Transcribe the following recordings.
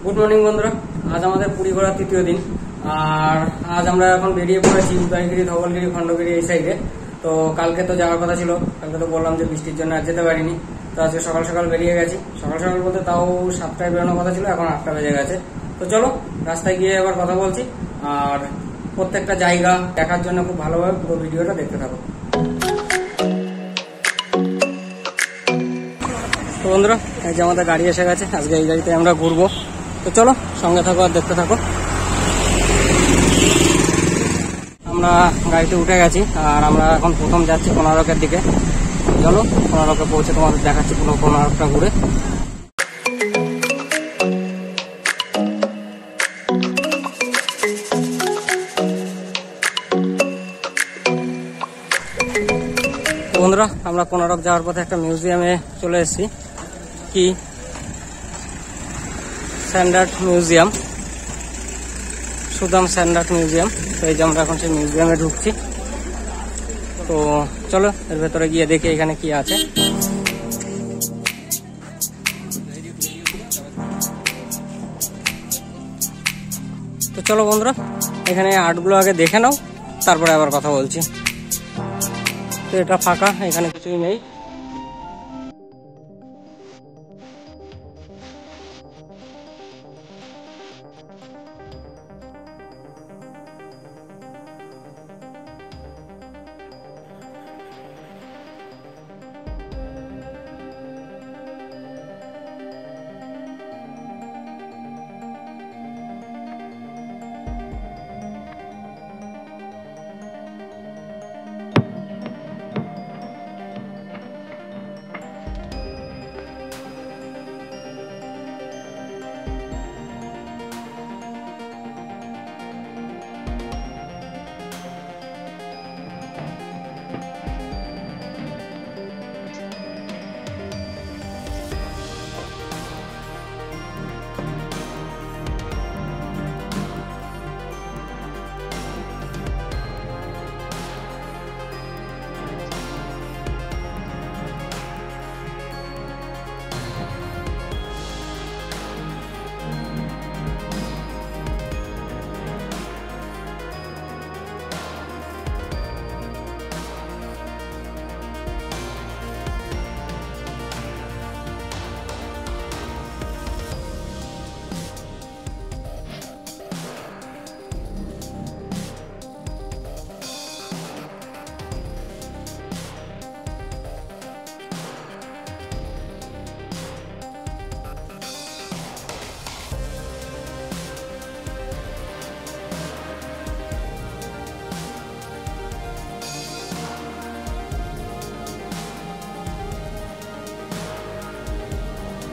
Good morning বন্ধুরা, আজ আমাদের পুরী ঘোরার তৃতীয় দিন। আর আজ আমরা এখন বেরিয়ে পড়েছি উদয়গিরি, ধবলগিরি, খণ্ডগিরি এই সাইডে। তো কালকে তো যাওয়ার কথা ছিল, কালকে তো বললাম যে বৃষ্টির জন্য আর যেতে পারিনি। তো আজকে সকাল সকাল বেরিয়ে গেছি। সকাল সকাল বলতে তাও 7টায় বেরোনোর কথা ছিল, এখন 8টা বেজে গেছে। তো চলো রাস্তায় গিয়ে এবার কথা বলছি, আর প্রত্যেকটা জায়গা দেখার জন্য খুব ভালোভাবে পুরো ভিডিওটা দেখতে থাকো। তো বন্ধুরা, এই যে আমাদের গাড়ি এসে গেছে, আজকে এই গাড়িতে আমরা ঘুরবো। তো চলো সঙ্গে থাকো আর দেখতে থাকো। আমরা গাড়িতে উঠে গেছি আর আমরা এখন প্রথম যাচ্ছি কোনারকের দিকে। চলো কোনারকে পৌঁছে তোমাদের দেখাচ্ছি পুরো কোনারকটা ঘুরে। বন্ধুরা, আমরা কোনারক যাওয়ার পথে একটা মিউজিয়ামে চলে এসেছি, কি স্যান্ডার্ড মিউজিয়াম, সুদাম স্যান্ডার্ড মিউজিয়াম। তো এই যে আমরা এখন সেই মিউজিয়ামে ঢুকছি। তো চলো এর ভেতরে গিয়ে দেখি এখানে কি আছে। তো চলো বন্ধুরা, এখানে আর্টগুলো আগে দেখে নাও, তারপরে আবার কথা বলছি। তো এটা ফাঁকা, এখানে কিছুই নেই।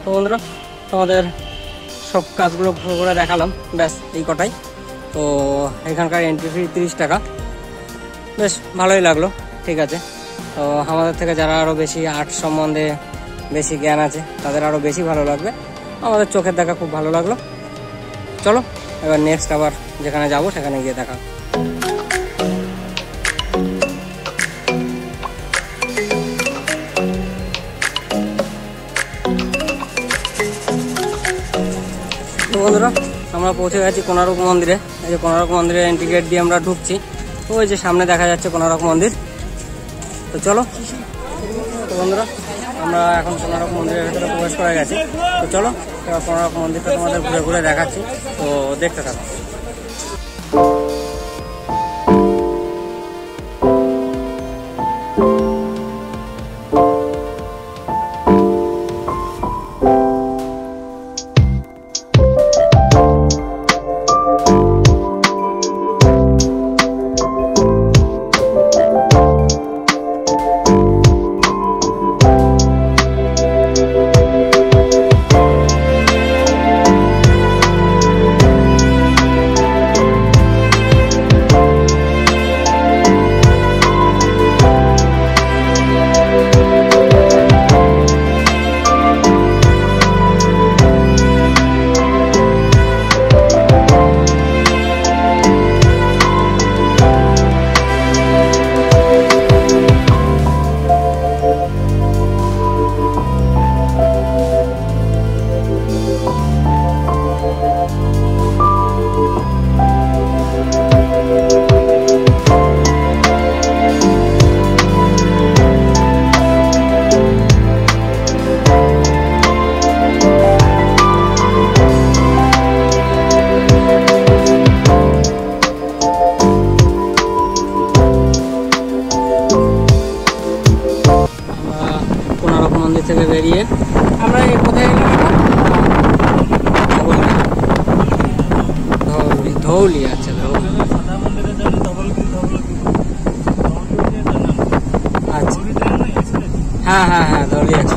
তো বন্ধুরা, তোমাদের সব কাজগুলো ঘুরে ঘুরে দেখালাম, ব্যাস এই কটাই। তো এখানকার এন্ট্রি ফি 30 টাকা, বেশ ভালোই লাগলো। ঠিক আছে, তো আমাদের থেকে যারা আরও বেশি আর্ট সম্বন্ধে বেশি জ্ঞান আছে তাদের আরও বেশি ভালো লাগবে। আমাদের চোখের দেখা খুব ভালো লাগলো। চলো এবার নেক্সট আবার যেখানে যাব সেখানে গিয়ে দেখা। বন্ধুরা, আমরা পৌঁছে গেছি কোনারক মন্দিরে। এই যে কোনারক মন্দিরের এন্ট্রি গেট দিয়ে আমরা ঢুকছি। তো ওই যে সামনে দেখা যাচ্ছে কোনারক মন্দির। তো চলো। তো বন্ধুরা, আমরা এখন কোনারক মন্দিরের ভেতরে প্রবেশ করে গেছি। তো চলো এবার কোনারক মন্দিরটা তোমাদের ঘুরে ঘুরে দেখাচ্ছি, তো দেখতে থাকো। ধৌলি, আচ্ছা ধৌলি, আচ্ছা হ্যাঁ হ্যাঁ হ্যাঁ ধৌলি আছে,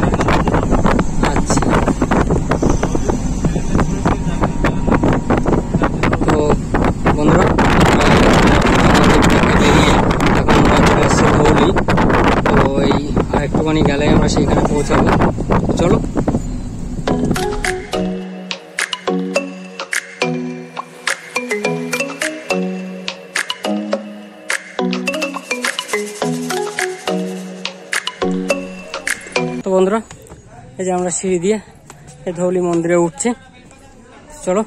আচ্ছা। তো বন্ধুরা বেরিয়ে এখন আমরা চলে এসেছি ধৌলি। তো এই আর একটুখানি গেলে আমরা সেইখানে পৌঁছাবো, চলো। তো বন্ধুরা এই যে আমরা সিঁড়ি দিয়ে এই ধৌলি মন্দিরে উঠছি, চলো।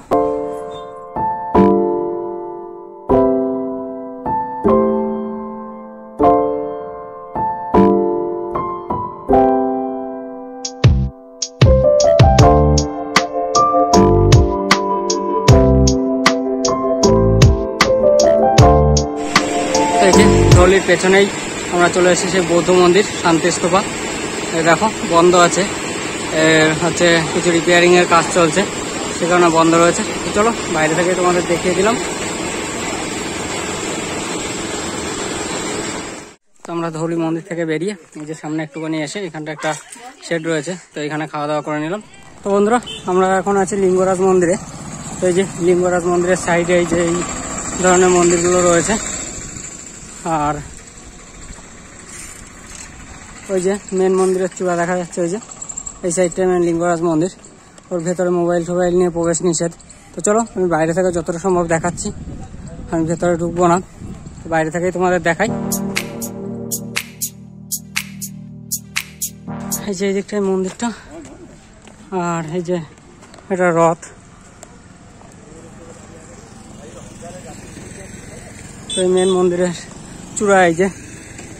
এই যে ধৌলির পেছনেই আমরা চলে এসেছি সেই বৌদ্ধ মন্দির শান্তিস্তূপা। দেখো বন্ধ আছে, হচ্ছে কিছু রিপেয়ারিং এর কাজ চলছে, সে কারণে বন্ধ রয়েছে। তো চলো বাইরে থেকে তোমাদের দেখিয়ে দিলাম। তো আমরা ধৌলি মন্দির থেকে বেরিয়ে এই যে সামনে একটুখানি এসে এখানটা একটা শেড রয়েছে, তো এখানে খাওয়া দাওয়া করে নিলাম। তো বন্ধুরা আমরা এখন আছি লিঙ্গরাজ মন্দিরে। তো এই যে লিঙ্গরাজ মন্দিরের সাইডে এই যে এই ধরনের মন্দিরগুলো রয়েছে, আর ওই যে মেন মন্দিরের চূড়া দেখা যাচ্ছে, ওই যে এই সাইডটা মেন লিঙ্গরাজ মন্দির। ওর ভেতরে মোবাইল টোবাইল নিয়ে প্রবেশ নিষেধ। তো চলো আমি বাইরে থেকে যতটা সম্ভব দেখাচ্ছি, আমি ভেতরে ঢুকবো না, তো বাইরে থেকেই তোমাদের দেখাই। এই যে এই দিকটায় মন্দিরটা, আর এই যে এটা রথ। তো এই মেন মন্দিরের চূড়া এই যে।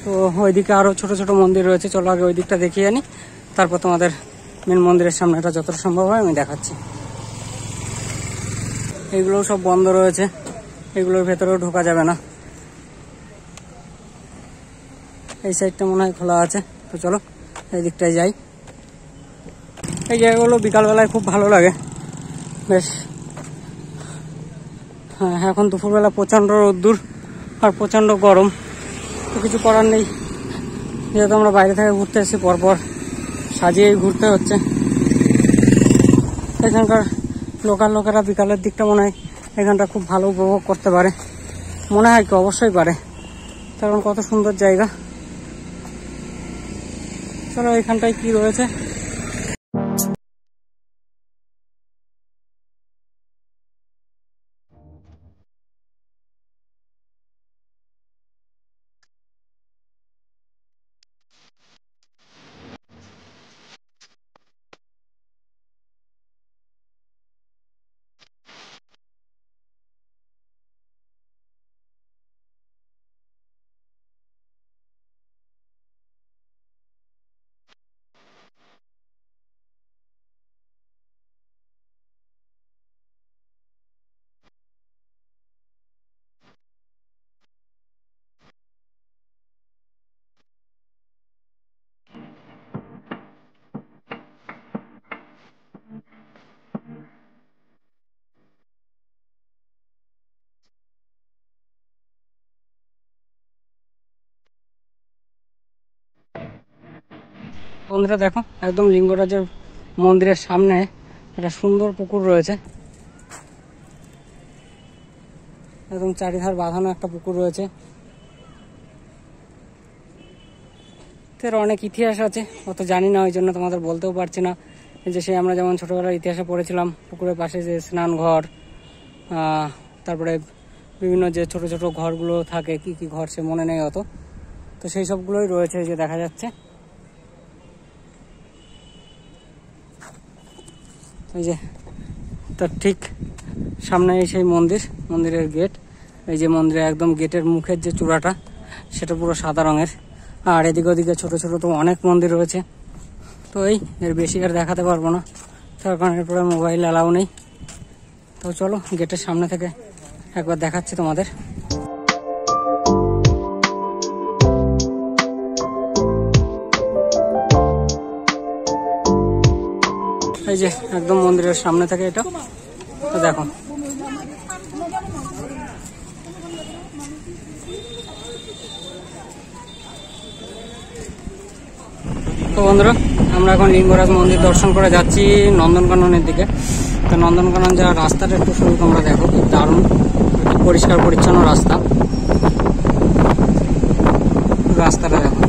তো ওইদিকে আরো ছোট ছোট মন্দির রয়েছে, চলো আগে ওই দিকটা দেখিয়ে আনি, তারপর তোমাদের মেন মন্দিরের সামনেটা যতটা সম্ভব হয় আমি দেখাচ্ছি। এগুলো সব বন্ধ রয়েছে, এগুলোর ভেতরেও ঢোকা যাবে না। এই সাইডটা মনে হয় খোলা আছে, তো চলো এই দিকটায় যাই। এই জায়গাগুলো বিকালবেলায় খুব ভালো লাগে বেশ। হ্যাঁ এখন দুপুরবেলা প্রচণ্ড রোদ্দুর আর প্রচণ্ড গরম, তো কিছু করার নেই, যেহেতু আমরা বাইরে থেকে ঘুরতে এসেছি পরপর সাজিয়েই ঘুরতে হচ্ছে। এখানকার লোকাল লোকেরা বিকালের দিকটা মনে হয় এখানটা খুব ভালো উপভোগ করতে পারে, মনে হয় কি অবশ্যই পারে, কারণ কত সুন্দর জায়গা। চলো এখানটায় কি রয়েছে। বন্ধুরা দেখো একদম লিঙ্গরাজের মন্দিরের সামনে একটা সুন্দর পুকুর রয়েছে, একদম চারিধার বাঁধানো একটা পুকুর রয়েছে। এর অনেক ইতিহাস আছে, অত জানি না, ওই জন্য তোমাদের বলতেও পারছি না। যে সে আমরা যেমন ছোটবেলার ইতিহাসে পড়েছিলাম, পুকুরের পাশে যে স্নান ঘর, তারপরে বিভিন্ন যে ছোট ছোট ঘরগুলো থাকে, কি কি ঘর সে মনে নেই অত, তো সেই সবগুলোই রয়েছে যে দেখা যাচ্ছে। এই যে তার ঠিক সামনে সেই মন্দিরের গেট। এই যে মন্দিরের একদম গেটের মুখের যে চূড়াটা সেটা পুরো সাদা রঙের, আর এদিকে ওদিকে ছোট ছোট তো অনেক মন্দির রয়েছে। তো এর বেশি আর দেখাতে পারবো না, তার কারণ এরপরে মোবাইল অ্যালাউ নেই। তো চলো গেটের সামনে থেকে একবার দেখাচ্ছি তোমাদের। এই যে একদম মন্দিরের সামনে থেকে এটা, তো দেখো বন্ধুরা, আমরা এখন লিঙ্গরাজ মন্দির দর্শন করে যাচ্ছি নন্দনকাননের দিকে। তো নন্দনকানন যাওয়ার রাস্তাটা একটু শুরু তোমরা দেখো, কি দারুণ পরিষ্কার পরিচ্ছন্ন রাস্তা। রাস্তাটা দেখো,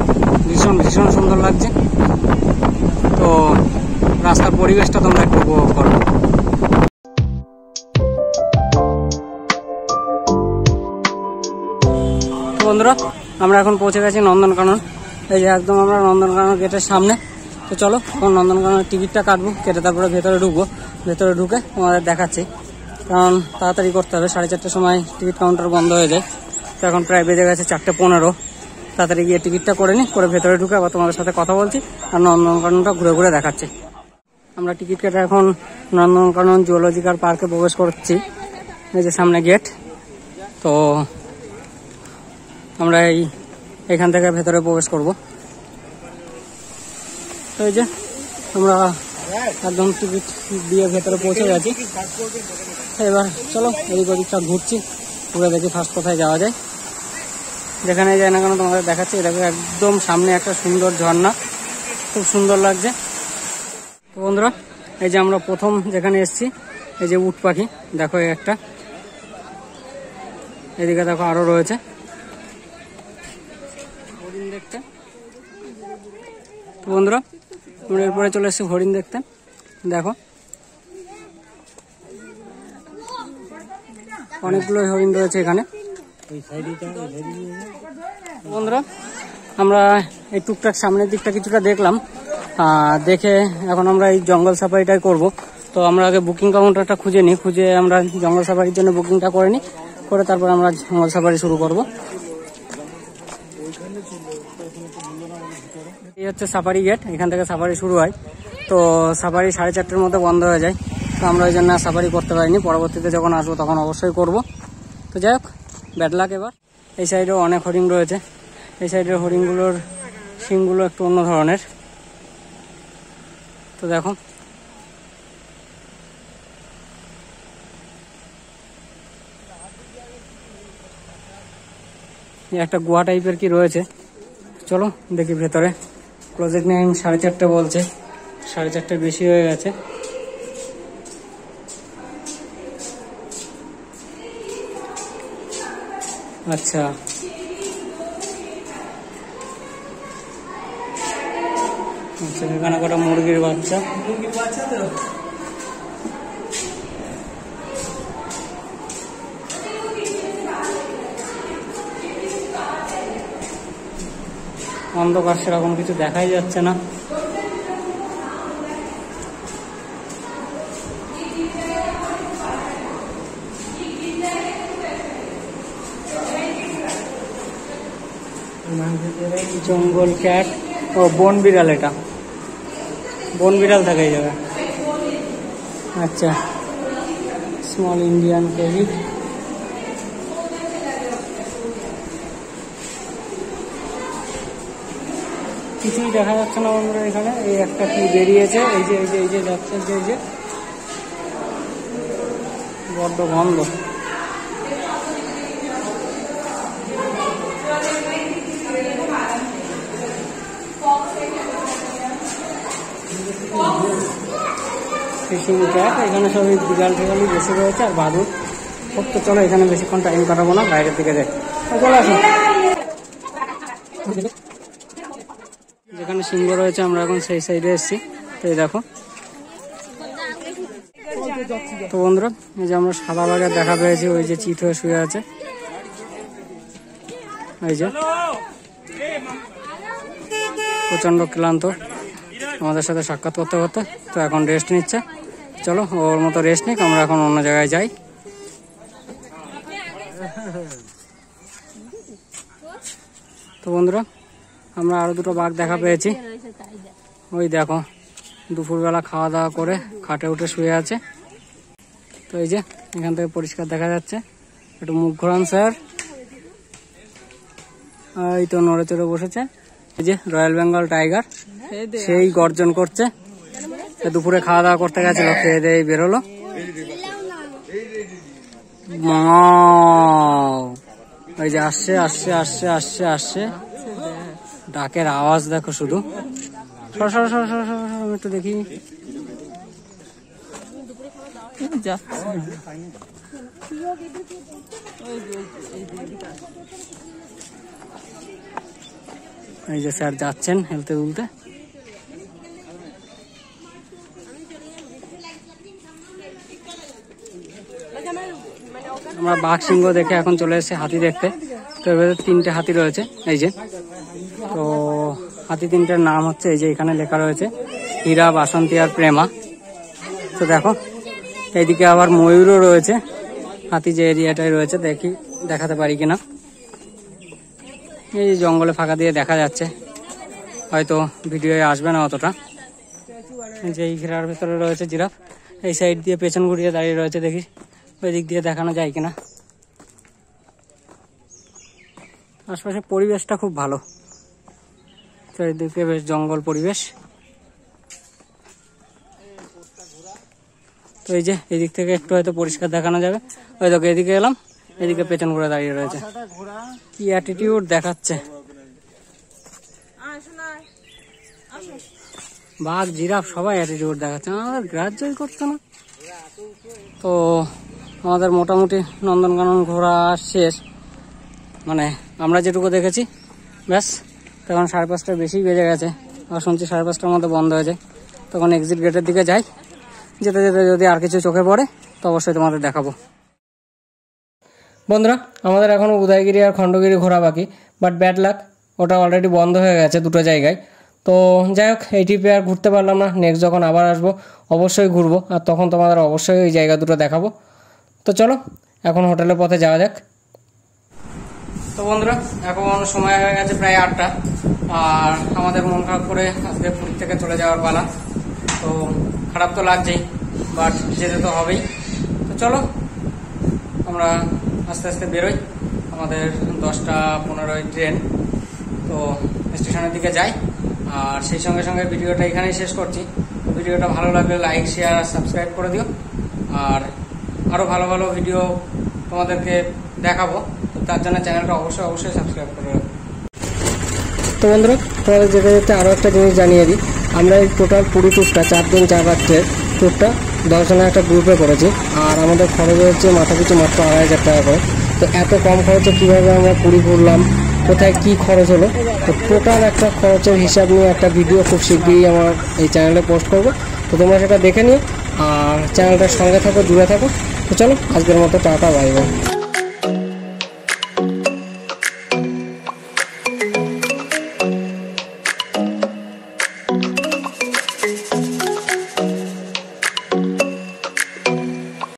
ভীষণ ভীষণ সুন্দর লাগছে। তো রাস্তার পরিবেশটা তোমরা একটু উপভোগ করো। বন্ধুরা, আমরা এখন পৌঁছে গেছি নন্দনকানন। এই যে একদম আমরা নন্দনকানন গেটের সামনে। তো চলো এখন নন্দনকাননের টিকিটটা কাটবো, কেটে তারপরে ভেতরে ঢুকবো। ভেতরে ঢুকে তোমাদের দেখাচ্ছি, কারণ তাড়াতাড়ি করতে হবে। 4:30টার সময় টিকিট কাউন্টার বন্ধ হয়ে যায়। তো এখন প্রায় বেজে গেছে 4:15। তাড়াতাড়ি গিয়ে টিকিটটা করে নিই, করে ভেতরে ঢুকে আবার তোমাদের সাথে কথা বলছি আর নন্দনকাননটা ঘুরে ঘুরে দেখাচ্ছি। আমরা টিকিট কেটে এখন নন্দনকানন জুওলজিক্যাল পার্কে প্রবেশ করছি। এই যে সামনে গেট। তো আমরা এইখান থেকে ভেতরে প্রবেশ করব। তো এই যে আমরা একদম টিকিট দিয়ে ভেতরে পৌঁছে গেছি। এবার চলো এদিক ওদিকটা ঘুরছি, ঘুরে দেখি ফার্স্ট কোথায় যাওয়া যায়। যেখানে যায় না কেন তোমাদের দেখাচ্ছি। এটাকে একদম সামনে একটা সুন্দর ঝর্ণা, খুব সুন্দর লাগছে। তো বন্ধুরা, এই যে আমরা প্রথম যেখানে এসেছি, এই যে উট পাখি দেখো, এই একটা, এদিকে দেখো আরো রয়েছে হরিণ দেখতে। তো বন্ধুরা, আমরা এরপরে চলে এসেছি হরিণ দেখতে। দেখো অনেকগুলো হরিণ রয়েছে এখানে। বন্ধুরা, আমরা এই টুকটাক সামনের দিকটা কিছুটা দেখলাম। দেখে এখন আমরা এই জঙ্গল সাফারিটাই করব। তো আমরা আগে বুকিং কাউন্টারটা খুঁজে নিই, খুঁজে আমরা জঙ্গল সাফারির জন্য বুকিংটা করে নিই, করে তারপর আমরা জঙ্গল সাফারি শুরু করব। এই হচ্ছে সাফারি গেট, এখান থেকে সাফারি শুরু হয়। তো সাফারি 4:30টার মধ্যে বন্ধ হয়ে যায়। তো আমরা ওই জন্য সাফারি করতে পারিনি, পরবর্তীতে যখন আসবো তখন অবশ্যই করব। তো যাই হোক, ব্যাড লাক। এবার এই সাইডেও অনেক হরিণ রয়েছে। এই সাইডের হরিণগুলোর শিংগুলো একটু অন্য ধরনের। তো দেখো একটা গুহা টাইপের কি রয়েছে। চলো দেখি ভেতরে। ক্লোজিং টাইম 4:30 বলছে, 4:30 বেশি হয়ে গেছে। আচ্ছা, এখানে কটা মুরগির বাচ্চা। অন্ধকার, সেরকম কিছু দেখাই যাচ্ছে না। জঙ্গল ক্যাট ও বন বিড়াল, এটা বন বিড়াল থাকে এই জায়গায়। আচ্ছা, স্মল ইন্ডিয়ান ক্যাট। কিছুই দেখা যাচ্ছে না বন্ধুরা এখানে। এই একটা কি বেরিয়েছে, এই যে এই যে এই যে যাচ্ছে, এই যে বড্ড গন্ধ। ফিশিং ক্যাট, এখানে সবই বিড়াল টিগালি বেশি রয়েছে আর বাদুর। খুব। তো চলো এখানে বেশিক্ষণ টাইম কাটাবো না, বাইরের দিকে যাই। চলে আসুন। যেখানে সিংহ রয়েছে আমরা এখন সেই সাইডে এসেছি। তো এই দেখো। তো বন্ধুরা, এই যে আমরা সাদা বাজার দেখা পেয়েছি, ওই যে চিত হয়ে শুয়ে আছে। এই যে প্রচন্ড ক্লান্ত আমাদের সাথে সাক্ষাৎ করতে করতে। তো এখন রেস্ট নিচ্ছে। চলো ওর মতো রেস্ট নিক, আমরা এখন অন্য জায়গায় যাই। তো বন্ধুরা, আমরা আরো দুটো বাঘ দেখা পেয়েছি। ওই দেখো, দুপুরবেলা খাওয়া দাওয়া করে খাটে উঠে শুয়ে আছে। তো এই যে এখান থেকে পরিষ্কার দেখা যাচ্ছে। একটু মুখ ঘোরান স্যার। এই তো নড়ে চড়ে বসেছে। এই যে রয়্যাল বেঙ্গল টাইগার, সেই গর্জন করছে। দুপুরে খাওয়া দাওয়া করতে গেছিল, খেয়ে দিয়ে বেরোলো। ওই যে আসছে আসছে আসছে আসছে আসছে, ডাকের আওয়াজ দেখো শুধু। আমি একটু দেখি। এই যে স্যার যাচ্ছেন হেলতে দুলতে। আমরা বাঘ সিংহ দেখে এখন চলে এসেছি হাতি দেখতে। তো এবারে 3টে হাতি রয়েছে এই যে। তো হাতি 3টার নাম হচ্ছে এই যে এখানে লেখা রয়েছে হীরা, বাসন্তী আর প্রেমা। তো দেখো এইদিকে আবার ময়ূরও রয়েছে। হাতি যে এরিয়াটায় রয়েছে দেখি দেখাতে পারি কিনা। এই জঙ্গলে ফাঁকা দিয়ে দেখা যাচ্ছে, হয়তো ভিডিওয়ে আসবে না অতটা। যে এই ঘেরার ভেতরে রয়েছে জিরাফ। এই সাইড দিয়ে পেছন ঘুরিয়ে দাঁড়িয়ে রয়েছে, দেখি ওই দিক দিয়ে দেখানো যায় কিনা। আশপাশে পরিবেশটা খুব ভালো, চারিদিকে বেশ জঙ্গল পরিবেশ। তো এই যে এদিক থেকে একটু হয়তো পরিষ্কার দেখানো যাবে। ওই দেখো এদিকে এলাম, এদিকে পেছন ঘুরে দাঁড়িয়ে রয়েছে। কি অ্যাটিটিউড দেখাচ্ছে। বাঘ, জিরাফ সবাই অ্যাটিটিউড দেখাচ্ছে, আমাদের গ্রাহ্যই করছে না। তো আমাদের মোটামুটি নন্দনকানন ঘোরা শেষ, মানে আমরা যেটুকু দেখেছি ব্যাস। তখন 5:30টার বেশি বেজে গেছে, আর শুনছি 5:30টার মধ্যে বন্ধ হয়ে যায়। তখন এক্সিট গেটের দিকে যাই, যেতে যেতে যদি আর কিছু চোখে পড়ে তো অবশ্যই তোমাদের দেখাবো। বন্ধুরা, আমাদের এখনও উদয়গিরি আর খণ্ডগিরি ঘোরা বাকি, বাট ব্যাড লাক, ওটা অলরেডি বন্ধ হয়ে গেছে দুটো জায়গায়। তো যাই হোক, এই ট্রিপে আর ঘুরতে পারলাম না। নেক্সট যখন আবার আসবো অবশ্যই ঘুরবো, আর তখন তোমাদের অবশ্যই ওই জায়গা দুটো দেখাবো। তো চলো এখন হোটেলের পথে যাওয়া যাক। তো বন্ধুরা, এখন সময় হয়ে গেছে প্রায় 8টা, আর আমাদের মন খারাপ করে আজকে পুরী থেকে চলে যাওয়ার পালা। তো খারাপ তো লাগছেই, বাট যেতে তো হবেই। তো চলো আমরা আস্তে আস্তে বেরোই। আমাদের 10টা 15 ট্রেন। তো স্টেশনের দিকে যাই, আর সেই সঙ্গে সঙ্গে ভিডিওটা এখানেই শেষ করছি। ভিডিওটা ভালো লাগলে লাইক, শেয়ার আর সাবস্ক্রাইব করে দিও। আর আরও ভালো ভালো ভিডিও তোমাদেরকে দেখাবো, তার জন্য চ্যানেলটা অবশ্যই সাবস্ক্রাইব করে রাখো। তো বন্ধুরা, তোমাদের যেতে যেতে আরও একটা জিনিস জানিয়ে দিই। আমরা এই টোটাল পুরী ট্যুরটা 4 দিন 4 রাত্রের ট্যুরটা 10 জনের একটা গ্রুপে করেছি, আর আমাদের খরচ হচ্ছে মাথা পিছু মাত্র 2500 টাকা করে। তো এত কম খরচে কীভাবে আমরা পুরী ঘুরলাম, কোথায় কি খরচ হলো, তো টোটাল একটা খরচের হিসাব নিয়ে একটা ভিডিও খুব শীঘ্রই আমার এই চ্যানেলে পোস্ট করবো। তো তোমরা সেটা দেখে নিও, আর চ্যানেলটার সঙ্গে থাকো, জুড়ে থাকো। তো চলো আজকের মতো টাটা, বাই বাই।